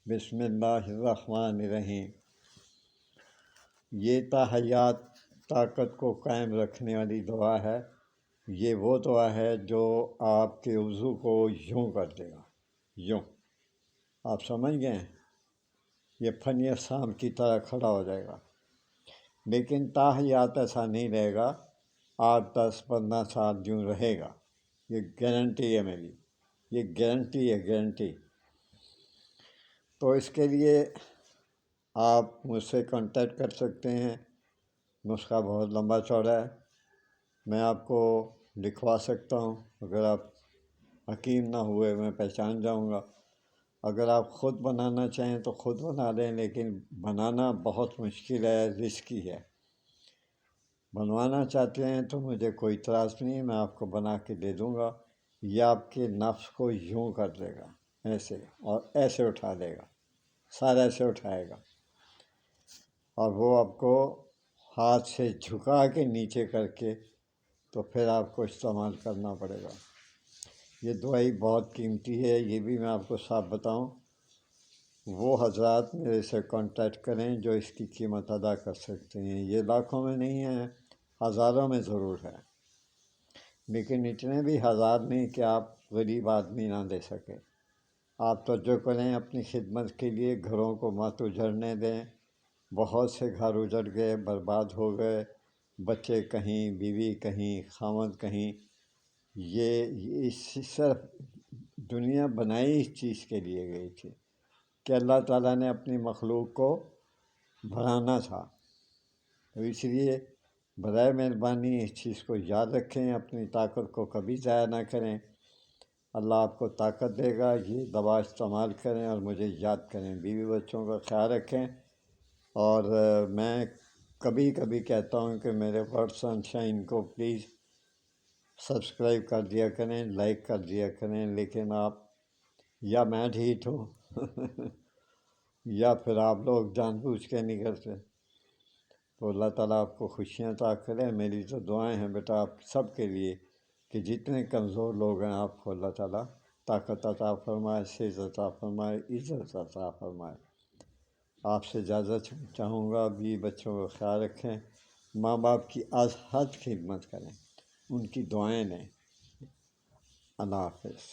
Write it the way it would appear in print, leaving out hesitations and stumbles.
بسم اللہ الرحمن الرحیم۔ یہ تاحیات طاقت کو قائم رکھنے والی دعا ہے۔ یہ وہ دعا ہے جو آپ کے وضو کو یوں کر دے گا، یوں۔ آپ سمجھ گئے؟ یہ فنی اقسام کی طرح کھڑا ہو جائے گا، لیکن تاحیات ایسا نہیں رہے گا۔ 8-10-15 سال یوں رہے گا، یہ گارنٹی ہے میری، یہ گارنٹی ہے، گارنٹی۔ تو اس کے لیے آپ مجھ سے کانٹیکٹ کر سکتے ہیں۔ نسخہ بہت لمبا چوڑا ہے، میں آپ کو لکھوا سکتا ہوں۔ اگر آپ حکیم نہ ہوئے میں پہچان جاؤں گا۔ اگر آپ خود بنانا چاہیں تو خود بنا لیں، لیکن بنانا بہت مشکل ہے، رسکی ہے۔ بنوانا چاہتے ہیں تو مجھے کوئی اعتراض نہیں، میں آپ کو بنا کے دے دوں گا۔ یہ آپ کے نفس کو یوں کر دے گا، ایسے، اور ایسے اٹھا دے گا، سارا ایسے اٹھائے گا، اور وہ آپ کو ہاتھ سے جھکا کے نیچے کر کے تو پھر آپ کو استعمال کرنا پڑے گا۔ یہ دوائی بہت قیمتی ہے، یہ بھی میں آپ کو صاف بتاؤں۔ وہ حضرات میرے سے کانٹیکٹ کریں جو اس کی قیمت ادا کر سکتے ہیں۔ یہ لاکھوں میں نہیں ہے، ہزاروں میں ضرور ہے، لیکن اتنے بھی ہزار نہیں کہ آپ غریب آدمی نہ دے سکے۔ آپ توجہ کریں اپنی خدمت کے لیے، گھروں کو مت اجڑنے دیں۔ بہت سے گھر اجڑ گئے، برباد ہو گئے، بچے کہیں، بیوی کہیں، خاوند کہیں۔ یہ صرف دنیا بنائی اس چیز کے لیے گئی تھی کہ اللہ تعالیٰ نے اپنی مخلوق کو بڑھانا تھا۔ تو اس لیے برائے مہربانی اس چیز کو یاد رکھیں، اپنی طاقت کو کبھی ضائع نہ کریں۔ اللہ آپ کو طاقت دے گا، یہ دوا استعمال کریں اور مجھے یاد کریں۔ بیوی بچوں کا خیال رکھیں، اور میں کبھی کبھی کہتا ہوں کہ میرے ورڈ سن شائن کو پلیز سبسکرائب کر دیا کریں، لائک کر دیا کریں، لیکن آپ یا میں ڈھیٹ ہوں یا پھر آپ لوگ جان بوجھ کے نہیں کرتے۔ تو اللہ تعالیٰ آپ کو خوشیاں عطا کرے۔ میری تو دعائیں ہیں بیٹا آپ سب کے لیے کہ جتنے کمزور لوگ ہیں آپ کو اللہ تعالیٰ طاقت عطا فرمائے، صحت عطا فرمائے، عزت عطا فرمائے۔ آپ سے اجازت چاہوں گا، بھی بچوں کا خیال رکھیں، ماں باپ کی از حد خدمت کریں، ان کی دعائیں لیں۔ اللہ حافظ۔